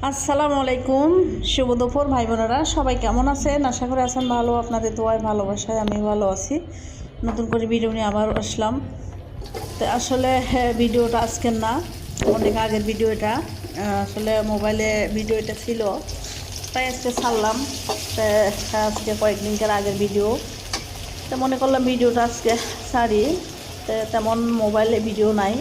আসসালামু আলাইকুম, শুভ দুপুর ভাই বোনেরা, সবাই কেমন আছেন? আশা করি আছেন ভালো। আপনাদের দোয়ায় ভালোবাসায় আমি ভালো আছি। নতুন করে ভিডিও নিয়ে আবার আসলাম। তো আসলে ভিডিওটা আজকের না, অনেক আগের ভিডিও এটা। আসলে মোবাইলে ভিডিও এটা ছিল, তাই আজকে ছাড়লাম। তো আজকে কয়েকদিনকার আগের ভিডিও, তো মনে করলাম ভিডিওটা আজকে ছাড়ি। তো তেমন মোবাইলে ভিডিও নাই।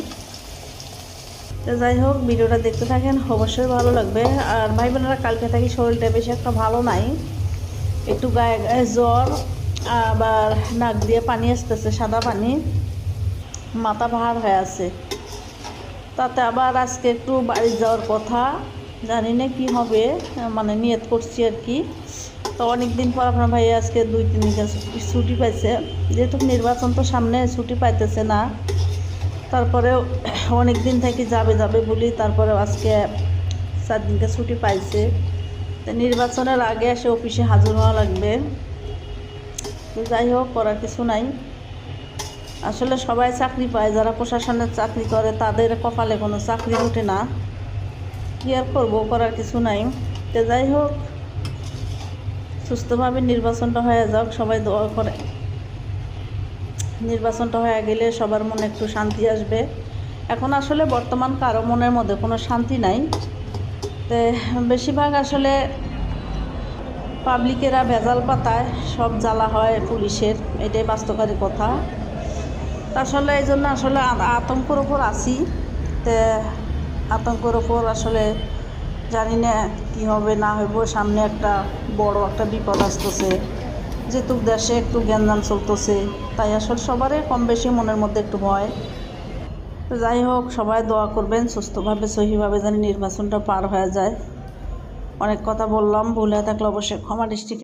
তো যাই হোক, ভিডিওটা দেখতে থাকেন, অবশ্যই ভালো লাগবে। আর ভাই বোনেরা, কালকে থেকে শরীরটা বেশি একটা ভালো নাই, একটু গায়ে গায়ে জ্বর, আবার নাক দিয়ে পানি আসতেছে, সাদা পানি, মাথা ভার হয়ে আছে। তাতে আবার আজকে একটু বাড়ি যাওয়ার কথা, জানি না কী হবে, মানে নিয়ত করছি আর কি। তো অনেক দিন পর আপনার ভাই আজকে 2-3 দিন ছুটি পাইছে, যেহেতু নির্বাচন তো সামনে, ছুটি পাইতেছে না। তারপরেও অনেক দিন থেকে যাবে বলি, তারপরে আজকে 4 দিনকে ছুটি পাইছে। তো নির্বাচনের আগে এসে অফিসে হাজির হওয়া লাগবে। তো যাই হোক, করার কিছু নাই। আসলে সবাই চাকরি পায়, যারা প্রশাসনের চাকরি করে তাদের কপালে কোনো চাকরি ওঠে না। কী আর করবো, করার কিছু নাই। তো যাই হোক, সুস্থভাবে নির্বাচনটা হয়ে যাক, সবাই দোয়া করে। নির্বাচনটা হয়ে গেলে সবার মনে একটু শান্তি আসবে। এখন আসলে বর্তমান কারো মনের মধ্যে কোনো শান্তি নাই। তো বেশিরভাগ আসলে পাবলিকেরা ভেজাল পাতায় সব জ্বালা হয় পুলিশের, এটাই বাস্তবকারী কথা। আসলে এই জন্য আসলে আতঙ্কের ওপর আছি। তো আতঙ্কের ওপর আসলে জানি না কী হবে না হইব। সামনে একটা বড় একটা বিপদ আসতেছে, যেহেতু দেশে একটু গ্যাঞ্জাম চলতেছে, তাই আসলে সবারই কম বেশি মনের মধ্যে একটু ভয়। তো যাই হোক, সবাই দোয়া করবেন সুস্থভাবে সহিভাবে যেন নির্বাচনটা পার হয়ে যায়। অনেক কথা বললাম, ভুল হয়ে থাকলে অবশ্যই ক্ষমা দৃষ্টি